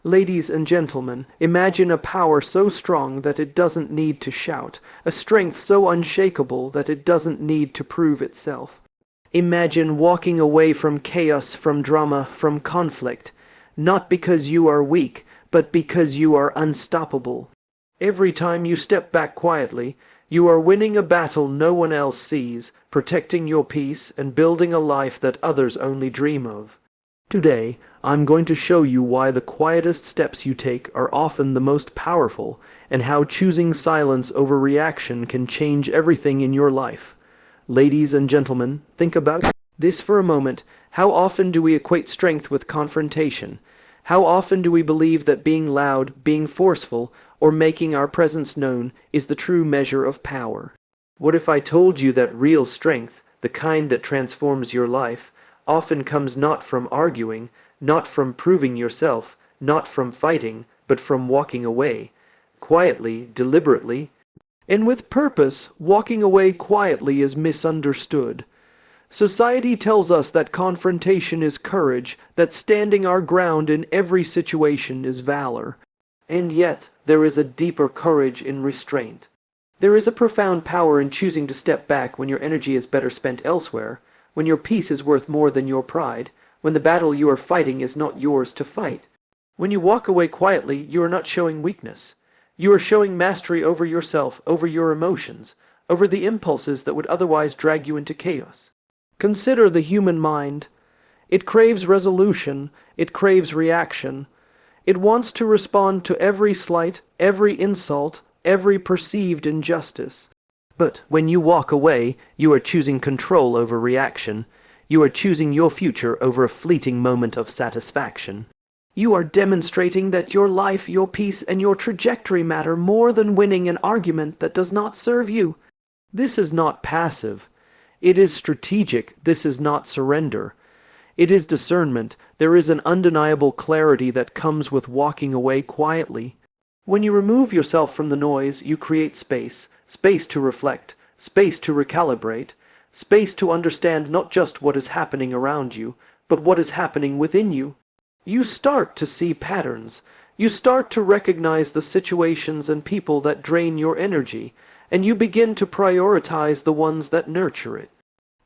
Ladies and gentlemen, imagine a power so strong that it doesn't need to shout, a strength so unshakable that it doesn't need to prove itself. Imagine walking away from chaos, from drama, from conflict, not because you are weak, but because you are unstoppable. Every time you step back quietly, you are winning a battle no one else sees, protecting your peace and building a life that others only dream of. Today, I'm going to show you why the quietest steps you take are often the most powerful, and how choosing silence over reaction can change everything in your life. Ladies and gentlemen, think about this for a moment. How often do we equate strength with confrontation? How often do we believe that being loud, being forceful, or making our presence known is the true measure of power? What if I told you that real strength, the kind that transforms your life, often comes not from arguing, not from proving yourself, not from fighting, but from walking away, quietly, deliberately, and with purpose? Walking away quietly is misunderstood. Society tells us that confrontation is courage, that standing our ground in every situation is valor. And yet, there is a deeper courage in restraint. There is a profound power in choosing to step back when your energy is better spent elsewhere, when your peace is worth more than your pride, when the battle you are fighting is not yours to fight. When you walk away quietly, you are not showing weakness. You are showing mastery over yourself, over your emotions, over the impulses that would otherwise drag you into chaos. Consider the human mind. It craves resolution, it craves reaction. It wants to respond to every slight, every insult, every perceived injustice. But when you walk away, you are choosing control over reaction. You are choosing your future over a fleeting moment of satisfaction. You are demonstrating that your life, your peace, and your trajectory matter more than winning an argument that does not serve you. This is not passive. It is strategic. This is not surrender. It is discernment. There is an undeniable clarity that comes with walking away quietly. When you remove yourself from the noise, you create space. Space to reflect, space to recalibrate, space to understand not just what is happening around you, but what is happening within you. You start to see patterns. You start to recognize the situations and people that drain your energy, and you begin to prioritize the ones that nurture it.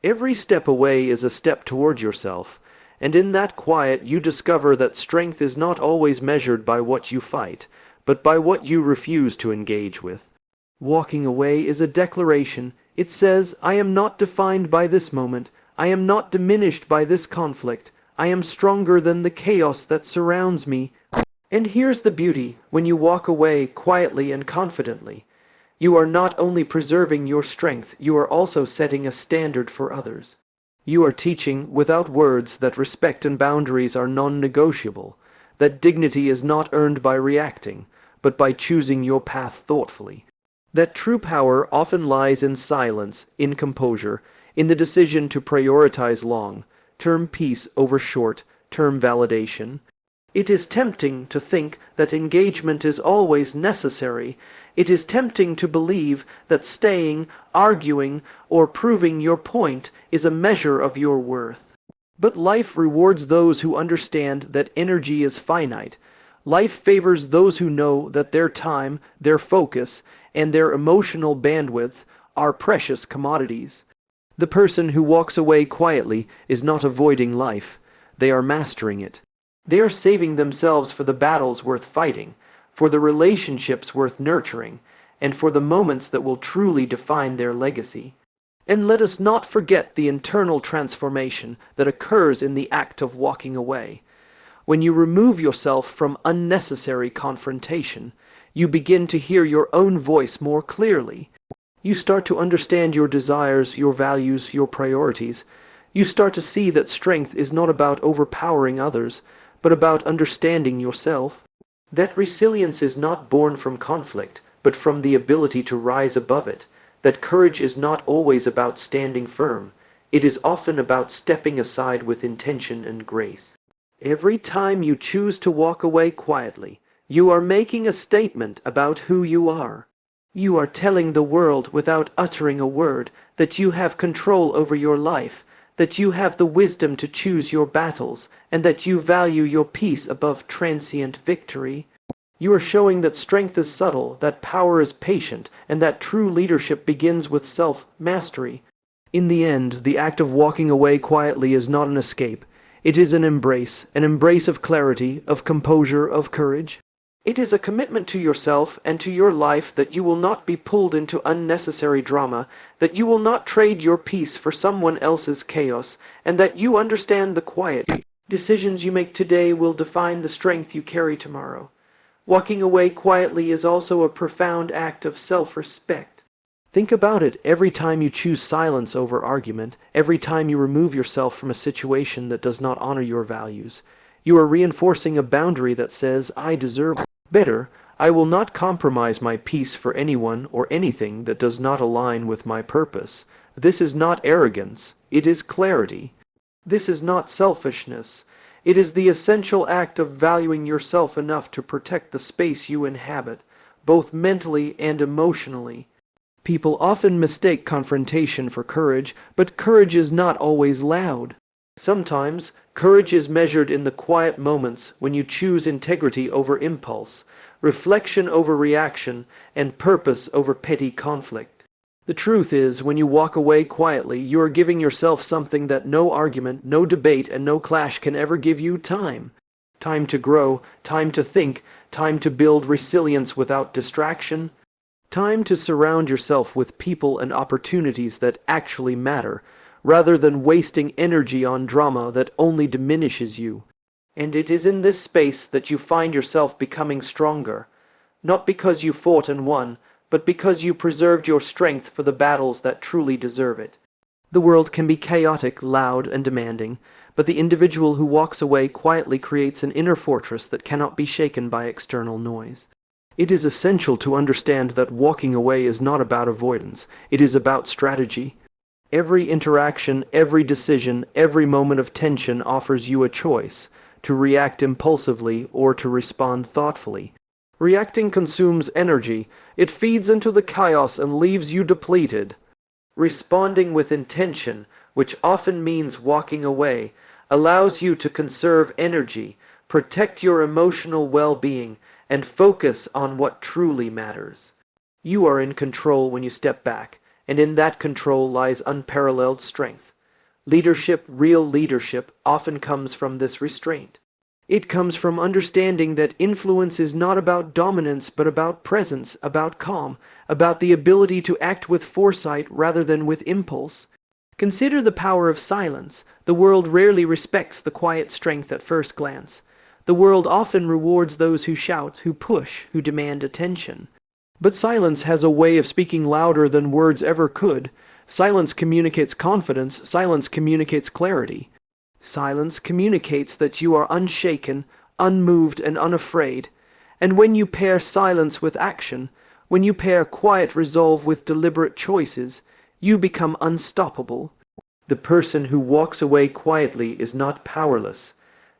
Every step away is a step toward yourself, and in that quiet you discover that strength is not always measured by what you fight, but by what you refuse to engage with. Walking away is a declaration. It says, I am not defined by this moment. I am not diminished by this conflict. I am stronger than the chaos that surrounds me. And here's the beauty. When you walk away quietly and confidently, you are not only preserving your strength, you are also setting a standard for others. You are teaching, without words, that respect and boundaries are non-negotiable, that dignity is not earned by reacting, but by choosing your path thoughtfully. That true power often lies in silence, in composure, in the decision to prioritize long-term peace over short-term validation. It is tempting to think that engagement is always necessary. It is tempting to believe that staying, arguing, or proving your point is a measure of your worth. But life rewards those who understand that energy is finite. Life favors those who know that their time, their focus, and their emotional bandwidth are precious commodities. The person who walks away quietly is not avoiding life. They are mastering it. They are saving themselves for the battles worth fighting, for the relationships worth nurturing, and for the moments that will truly define their legacy. And let us not forget the internal transformation that occurs in the act of walking away. When you remove yourself from unnecessary confrontation, you begin to hear your own voice more clearly. You start to understand your desires, your values, your priorities. You start to see that strength is not about overpowering others, but about understanding yourself. That resilience is not born from conflict, but from the ability to rise above it. That courage is not always about standing firm. It is often about stepping aside with intention and grace. Every time you choose to walk away quietly, you are making a statement about who you are. You are telling the world without uttering a word that you have control over your life, that you have the wisdom to choose your battles, and that you value your peace above transient victory. You are showing that strength is subtle, that power is patient, and that true leadership begins with self-mastery. In the end, the act of walking away quietly is not an escape. It is an embrace of clarity, of composure, of courage. It is a commitment to yourself and to your life that you will not be pulled into unnecessary drama, that you will not trade your peace for someone else's chaos, and that you understand the quiet decisions you make today will define the strength you carry tomorrow. Walking away quietly is also a profound act of self-respect. Think about it. Every time you choose silence over argument, every time you remove yourself from a situation that does not honor your values, you are reinforcing a boundary that says, I deserve better. I will not compromise my peace for anyone or anything that does not align with my purpose. This is not arrogance, it is clarity. This is not selfishness. It is the essential act of valuing yourself enough to protect the space you inhabit, both mentally and emotionally. People often mistake confrontation for courage, but courage is not always loud. Sometimes, courage is measured in the quiet moments when you choose integrity over impulse, reflection over reaction, and purpose over petty conflict. The truth is, when you walk away quietly, you are giving yourself something that no argument, no debate, and no clash can ever give you: time. Time to grow, time to think, time to build resilience without distraction. Time to surround yourself with people and opportunities that actually matter, rather than wasting energy on drama that only diminishes you. And it is in this space that you find yourself becoming stronger, not because you fought and won, but because you preserved your strength for the battles that truly deserve it. The world can be chaotic, loud, and demanding, but the individual who walks away quietly creates an inner fortress that cannot be shaken by external noise. It is essential to understand that walking away is not about avoidance, it is about strategy. Every interaction, every decision, every moment of tension offers you a choice: to react impulsively or to respond thoughtfully. Reacting consumes energy, it feeds into the chaos and leaves you depleted. Responding with intention, which often means walking away, allows you to conserve energy, protect your emotional well-being, and focus on what truly matters. You are in control when you step back, and in that control lies unparalleled strength. Leadership, real leadership, often comes from this restraint. It comes from understanding that influence is not about dominance but about presence, about calm, about the ability to act with foresight rather than with impulse. Consider the power of silence. The world rarely respects the quiet strength at first glance. The world often rewards those who shout, who push, who demand attention. But silence has a way of speaking louder than words ever could. Silence communicates confidence, silence communicates clarity. Silence communicates that you are unshaken, unmoved, and unafraid. And when you pair silence with action, when you pair quiet resolve with deliberate choices, you become unstoppable. The person who walks away quietly is not powerless.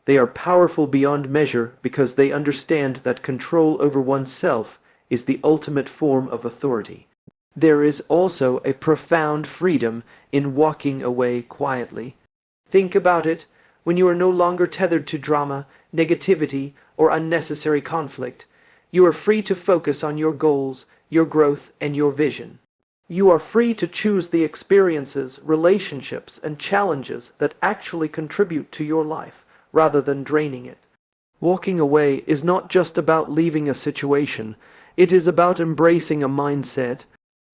They are powerful beyond measure because they understand that control over oneself is the ultimate form of authority. There is also a profound freedom in walking away quietly. Think about it. When you are no longer tethered to drama, negativity, or unnecessary conflict, you are free to focus on your goals, your growth, and your vision. You are free to choose the experiences, relationships, and challenges that actually contribute to your life, rather than draining it. Walking away is not just about leaving a situation, it is about embracing a mindset.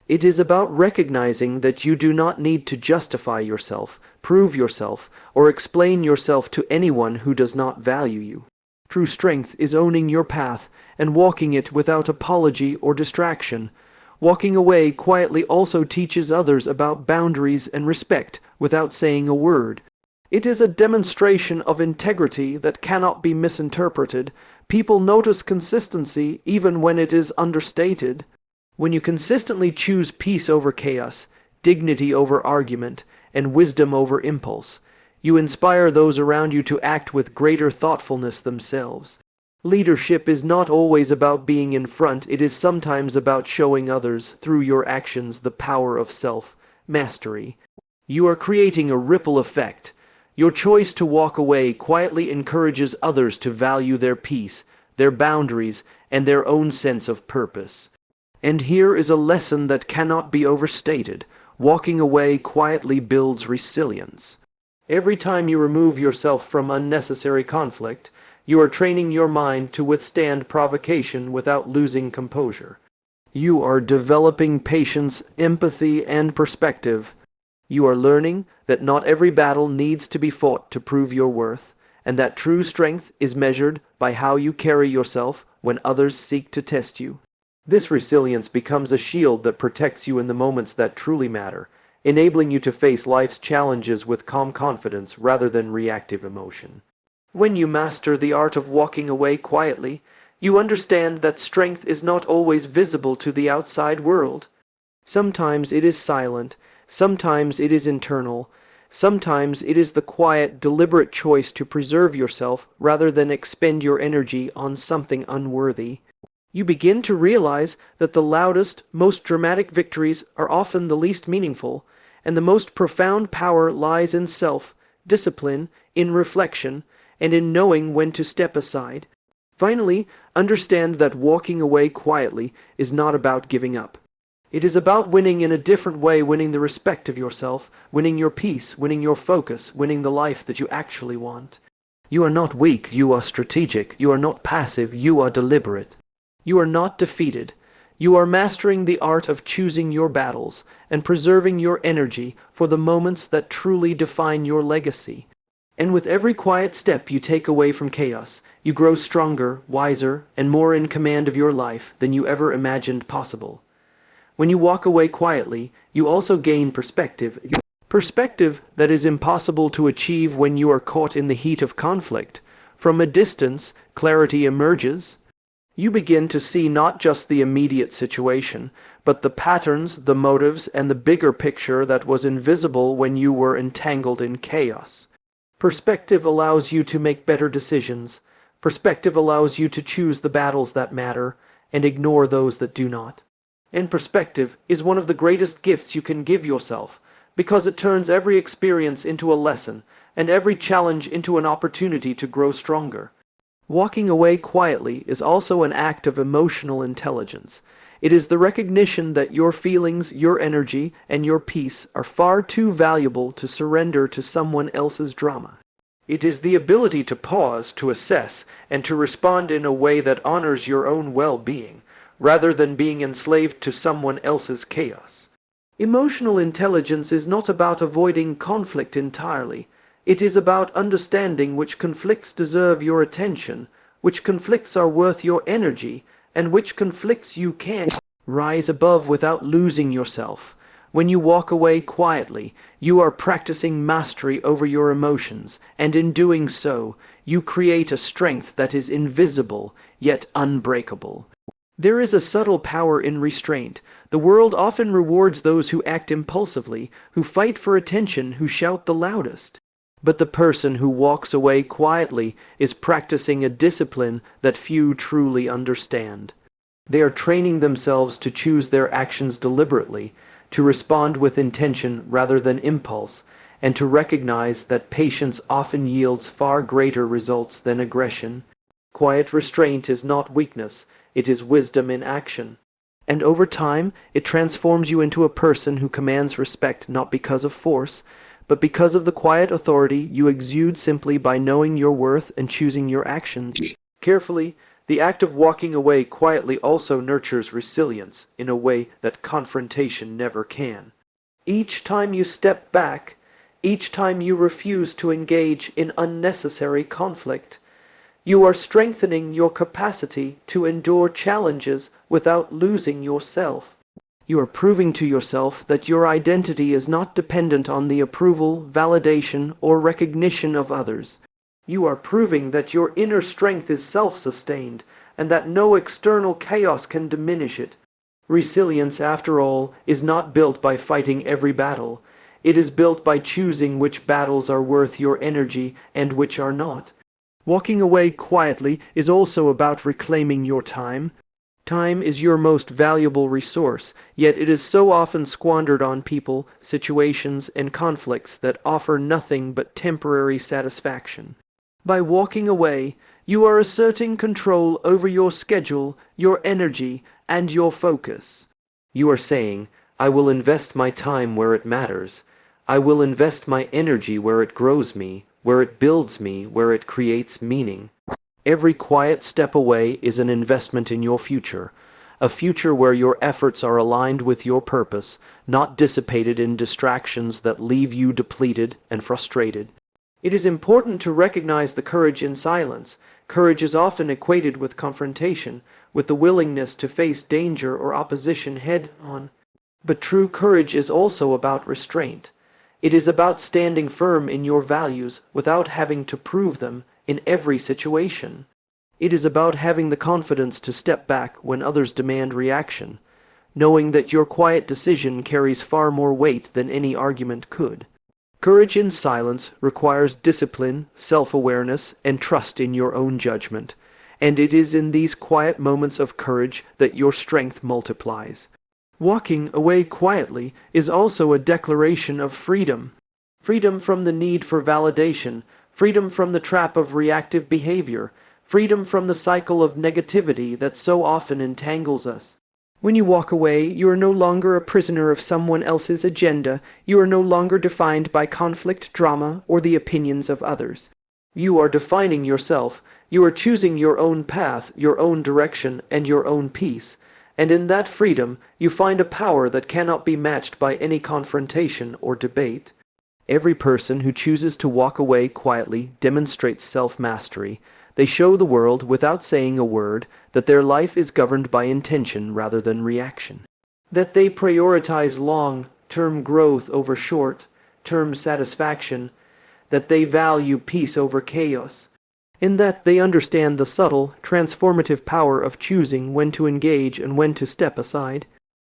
It is about recognizing that you do not need to justify yourself, prove yourself, or explain yourself to anyone who does not value you. True strength is owning your path and walking it without apology or distraction. Walking away quietly also teaches others about boundaries and respect without saying a word. It is a demonstration of integrity that cannot be misinterpreted. People notice consistency even when it is understated. When you consistently choose peace over chaos, dignity over argument, and wisdom over impulse, you inspire those around you to act with greater thoughtfulness themselves. Leadership is not always about being in front, it is sometimes about showing others, through your actions, the power of self-mastery. You are creating a ripple effect. Your choice to walk away quietly encourages others to value their peace, their boundaries, and their own sense of purpose. And here is a lesson that cannot be overstated. Walking away quietly builds resilience. Every time you remove yourself from unnecessary conflict, you are training your mind to withstand provocation without losing composure. You are developing patience, empathy, and perspective. You are learning that not every battle needs to be fought to prove your worth, and that true strength is measured by how you carry yourself when others seek to test you. This resilience becomes a shield that protects you in the moments that truly matter, enabling you to face life's challenges with calm confidence rather than reactive emotion. When you master the art of walking away quietly, you understand that strength is not always visible to the outside world. Sometimes it is silent, sometimes it is internal, sometimes it is the quiet, deliberate choice to preserve yourself rather than expend your energy on something unworthy. You begin to realize that the loudest, most dramatic victories are often the least meaningful, and the most profound power lies in self-discipline, in reflection, and in knowing when to step aside. Finally, understand that walking away quietly is not about giving up. It is about winning in a different way, winning the respect of yourself, winning your peace, winning your focus, winning the life that you actually want. You are not weak, you are strategic. You are not passive, you are deliberate. You are not defeated. You are mastering the art of choosing your battles and preserving your energy for the moments that truly define your legacy. And with every quiet step you take away from chaos, you grow stronger, wiser, and more in command of your life than you ever imagined possible. When you walk away quietly, you also gain perspective. Perspective that is impossible to achieve when you are caught in the heat of conflict. From a distance, clarity emerges. You begin to see not just the immediate situation, but the patterns, the motives, and the bigger picture that was invisible when you were entangled in chaos. Perspective allows you to make better decisions. Perspective allows you to choose the battles that matter and ignore those that do not. And perspective is one of the greatest gifts you can give yourself, because it turns every experience into a lesson and every challenge into an opportunity to grow stronger. Walking away quietly is also an act of emotional intelligence. It is the recognition that your feelings, your energy, and your peace are far too valuable to surrender to someone else's drama. It is the ability to pause, to assess, and to respond in a way that honors your own well-being, rather than being enslaved to someone else's chaos. Emotional intelligence is not about avoiding conflict entirely. It is about understanding which conflicts deserve your attention, which conflicts are worth your energy, and which conflicts you can rise above without losing yourself. When you walk away quietly, you are practicing mastery over your emotions, and in doing so, you create a strength that is invisible, yet unbreakable. There is a subtle power in restraint. The world often rewards those who act impulsively, who fight for attention, who shout the loudest. But the person who walks away quietly is practicing a discipline that few truly understand. They are training themselves to choose their actions deliberately, to respond with intention rather than impulse, and to recognize that patience often yields far greater results than aggression. Quiet restraint is not weakness, it is wisdom in action. And over time, it transforms you into a person who commands respect not because of force, but because of the quiet authority you exude simply by knowing your worth and choosing your actions carefully. The act of walking away quietly also nurtures resilience in a way that confrontation never can. Each time you step back, each time you refuse to engage in unnecessary conflict, you are strengthening your capacity to endure challenges without losing yourself. You are proving to yourself that your identity is not dependent on the approval, validation, or recognition of others. You are proving that your inner strength is self-sustained, and that no external chaos can diminish it. Resilience, after all, is not built by fighting every battle. It is built by choosing which battles are worth your energy and which are not. Walking away quietly is also about reclaiming your time. Time is your most valuable resource, yet it is so often squandered on people, situations, and conflicts that offer nothing but temporary satisfaction. By walking away, you are asserting control over your schedule, your energy, and your focus. You are saying, I will invest my time where it matters. I will invest my energy where it grows me, where it builds me, where it creates meaning. Every quiet step away is an investment in your future, a future where your efforts are aligned with your purpose, not dissipated in distractions that leave you depleted and frustrated. It is important to recognize the courage in silence. Courage is often equated with confrontation, with the willingness to face danger or opposition head-on. But true courage is also about restraint. It is about standing firm in your values without having to prove them in every situation. It is about having the confidence to step back when others demand reaction, knowing that your quiet decision carries far more weight than any argument could. Courage in silence requires discipline, self-awareness, and trust in your own judgment, and it is in these quiet moments of courage that your strength multiplies. Walking away quietly is also a declaration of freedom. Freedom from the need for validation, freedom from the trap of reactive behavior, freedom from the cycle of negativity that so often entangles us. When you walk away, you are no longer a prisoner of someone else's agenda. You are no longer defined by conflict, drama, or the opinions of others. You are defining yourself. You are choosing your own path, your own direction, and your own peace. And in that freedom, you find a power that cannot be matched by any confrontation or debate. Every person who chooses to walk away quietly demonstrates self-mastery. They show the world, without saying a word, that their life is governed by intention rather than reaction. That they prioritize long-term growth over short-term satisfaction. That they value peace over chaos. In that they understand the subtle, transformative power of choosing when to engage and when to step aside.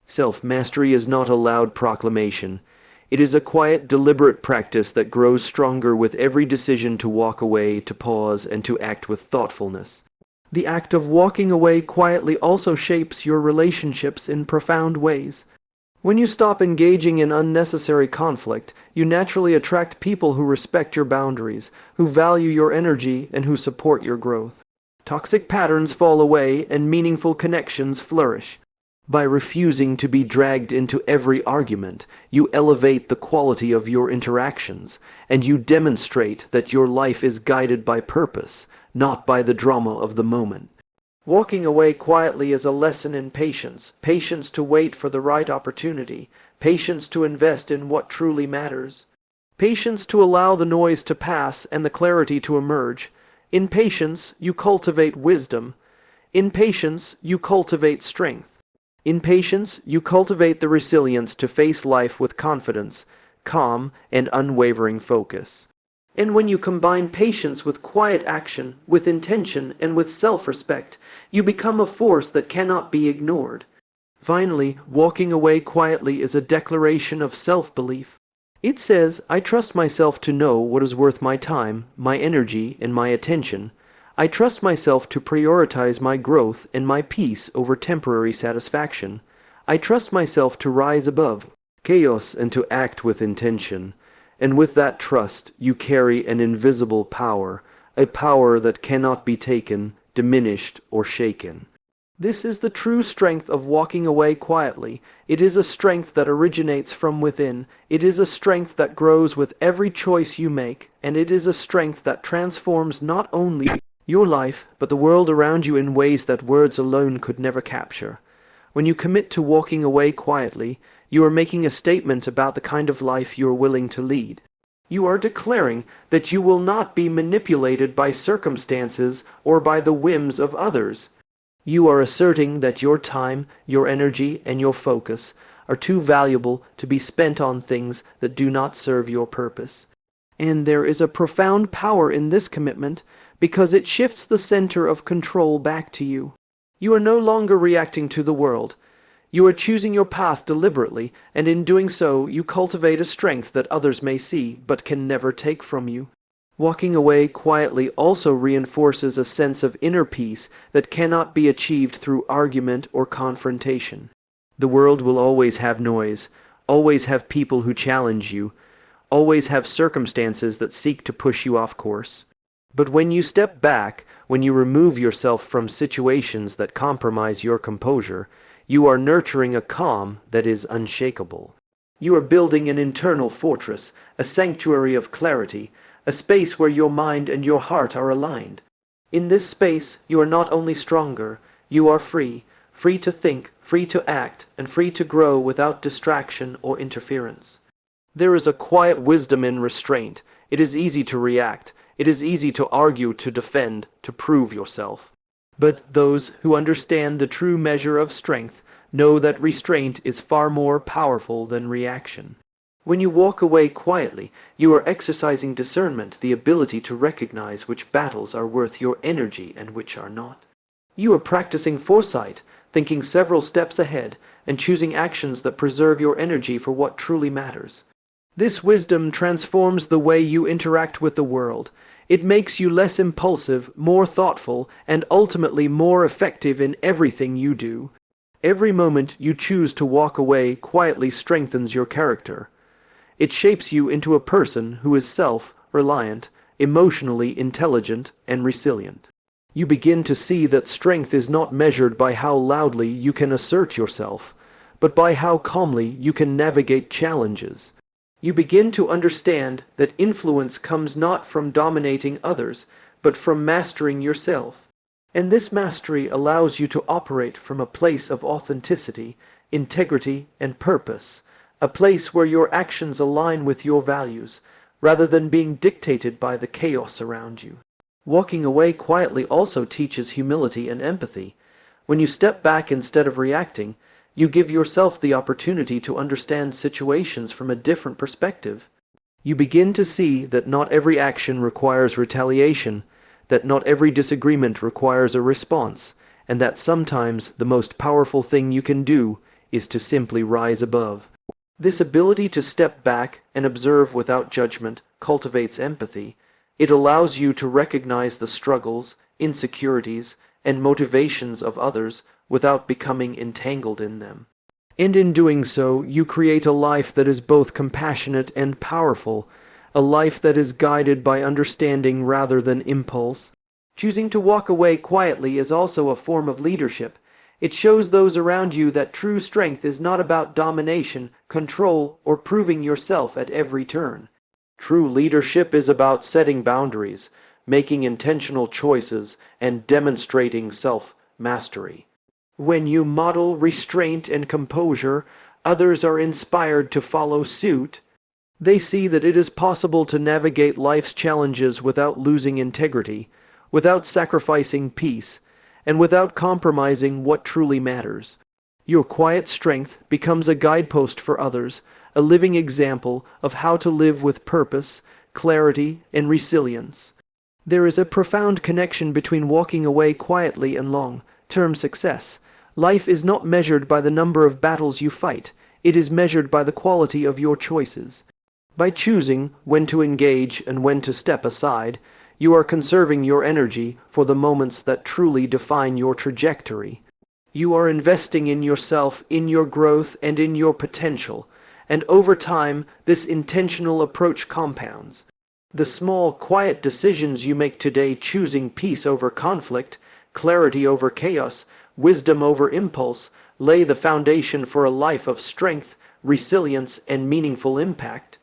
Self-mastery is not a loud proclamation. It is a quiet, deliberate practice that grows stronger with every decision to walk away, to pause, and to act with thoughtfulness. The act of walking away quietly also shapes your relationships in profound ways. When you stop engaging in unnecessary conflict, you naturally attract people who respect your boundaries, who value your energy, and who support your growth. Toxic patterns fall away and meaningful connections flourish. By refusing to be dragged into every argument, you elevate the quality of your interactions, and you demonstrate that your life is guided by purpose, not by the drama of the moment. Walking away quietly is a lesson in patience, patience to wait for the right opportunity, patience to invest in what truly matters, patience to allow the noise to pass and the clarity to emerge. In patience, you cultivate wisdom. In patience, you cultivate strength. In patience, you cultivate the resilience to face life with confidence, calm, and unwavering focus. And when you combine patience with quiet action, with intention, and with self-respect, you become a force that cannot be ignored. Finally, walking away quietly is a declaration of self-belief. It says, I trust myself to know what is worth my time, my energy, and my attention. I trust myself to prioritize my growth and my peace over temporary satisfaction. I trust myself to rise above chaos and to act with intention. And with that trust, you carry an invisible power, a power that cannot be taken, diminished, or shaken. This is the true strength of walking away quietly. It is a strength that originates from within. It is a strength that grows with every choice you make, and it is a strength that transforms not only your life, but the world around you in ways that words alone could never capture. When you commit to walking away quietly, you are making a statement about the kind of life you are willing to lead. You are declaring that you will not be manipulated by circumstances or by the whims of others. You are asserting that your time, your energy, and your focus are too valuable to be spent on things that do not serve your purpose. And there is a profound power in this commitment, because it shifts the center of control back to you. You are no longer reacting to the world. You are choosing your path deliberately, and in doing so, you cultivate a strength that others may see but can never take from you. Walking away quietly also reinforces a sense of inner peace that cannot be achieved through argument or confrontation. The world will always have noise, always have people who challenge you, always have circumstances that seek to push you off course. But when you step back, when you remove yourself from situations that compromise your composure, you are nurturing a calm that is unshakable. You are building an internal fortress, a sanctuary of clarity, a space where your mind and your heart are aligned. In this space, you are not only stronger, you are free, free to think, free to act, and free to grow without distraction or interference. There is a quiet wisdom in restraint. It is easy to react. It is easy to argue, to defend, to prove yourself. But those who understand the true measure of strength know that restraint is far more powerful than reaction. When you walk away quietly, you are exercising discernment, the ability to recognize which battles are worth your energy and which are not. You are practicing foresight, thinking several steps ahead, and choosing actions that preserve your energy for what truly matters. This wisdom transforms the way you interact with the world. It makes you less impulsive, more thoughtful, and ultimately more effective in everything you do. Every moment you choose to walk away quietly strengthens your character. It shapes you into a person who is self-reliant, emotionally intelligent, and resilient. You begin to see that strength is not measured by how loudly you can assert yourself, but by how calmly you can navigate challenges. You begin to understand that influence comes not from dominating others, but from mastering yourself. And this mastery allows you to operate from a place of authenticity, integrity, and purpose, a place where your actions align with your values, rather than being dictated by the chaos around you. Walking away quietly also teaches humility and empathy. When you step back instead of reacting, you give yourself the opportunity to understand situations from a different perspective. You begin to see that not every action requires retaliation, that not every disagreement requires a response, and that sometimes the most powerful thing you can do is to simply rise above. This ability to step back and observe without judgment cultivates empathy. It allows you to recognize the struggles, insecurities, and motivations of others without becoming entangled in them. And in doing so, you create a life that is both compassionate and powerful, a life that is guided by understanding rather than impulse. Choosing to walk away quietly is also a form of leadership. It shows those around you that true strength is not about domination, control, or proving yourself at every turn. True leadership is about setting boundaries, making intentional choices, and demonstrating self-mastery. When you model restraint and composure, others are inspired to follow suit. They see that it is possible to navigate life's challenges without losing integrity, without sacrificing peace, and without compromising what truly matters. Your quiet strength becomes a guidepost for others, a living example of how to live with purpose, clarity, and resilience. There is a profound connection between walking away quietly and long-term success. Life is not measured by the number of battles you fight. It is measured by the quality of your choices. By choosing when to engage and when to step aside, you are conserving your energy for the moments that truly define your trajectory. You are investing in yourself, in your growth, and in your potential. And over time, this intentional approach compounds. The small, quiet decisions you make today, choosing peace over conflict, clarity over chaos, wisdom over impulse, lay the foundation for a life of strength, resilience, and meaningful impact.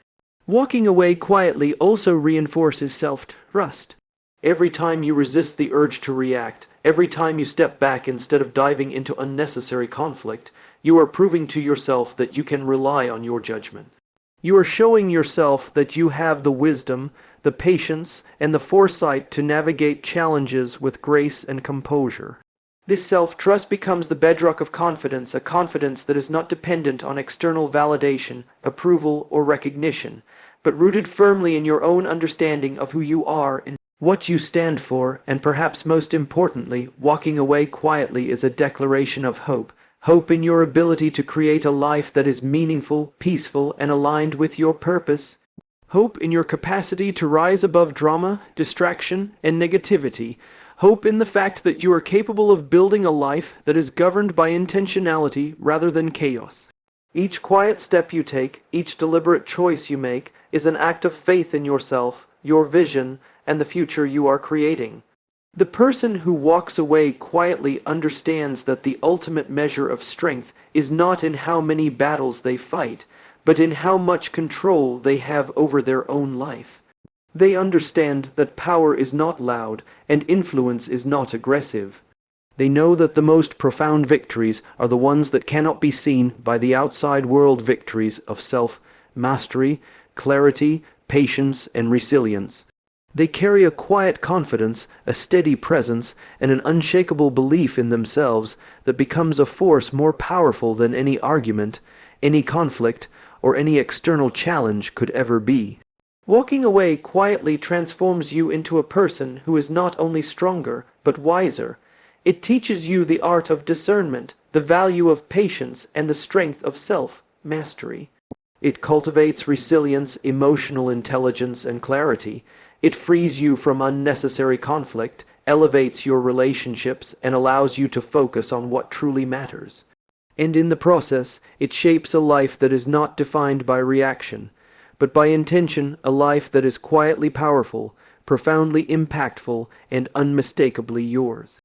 Walking away quietly also reinforces self-trust. Every time you resist the urge to react, every time you step back instead of diving into unnecessary conflict, you are proving to yourself that you can rely on your judgment. You are showing yourself that you have the wisdom, the patience, and the foresight to navigate challenges with grace and composure. This self-trust becomes the bedrock of confidence, a confidence that is not dependent on external validation, approval, or recognition, but rooted firmly in your own understanding of who you are and what you stand for, and perhaps most importantly, walking away quietly is a declaration of hope. Hope in your ability to create a life that is meaningful, peaceful, and aligned with your purpose. Hope in your capacity to rise above drama, distraction, and negativity. Hope in the fact that you are capable of building a life that is governed by intentionality rather than chaos. Each quiet step you take, each deliberate choice you make, is an act of faith in yourself, your vision, and the future you are creating. The person who walks away quietly understands that the ultimate measure of strength is not in how many battles they fight, but in how much control they have over their own life. They understand that power is not loud and influence is not aggressive. They know that the most profound victories are the ones that cannot be seen by the outside world, victories of self-mastery, clarity, patience, and resilience. They carry a quiet confidence, a steady presence, and an unshakable belief in themselves that becomes a force more powerful than any argument, any conflict, or any external challenge could ever be. Walking away quietly transforms you into a person who is not only stronger, but wiser. It teaches you the art of discernment, the value of patience, and the strength of self-mastery. It cultivates resilience, emotional intelligence, and clarity. It frees you from unnecessary conflict, elevates your relationships, and allows you to focus on what truly matters. And in the process, it shapes a life that is not defined by reaction, but by intention, a life that is quietly powerful, profoundly impactful, and unmistakably yours.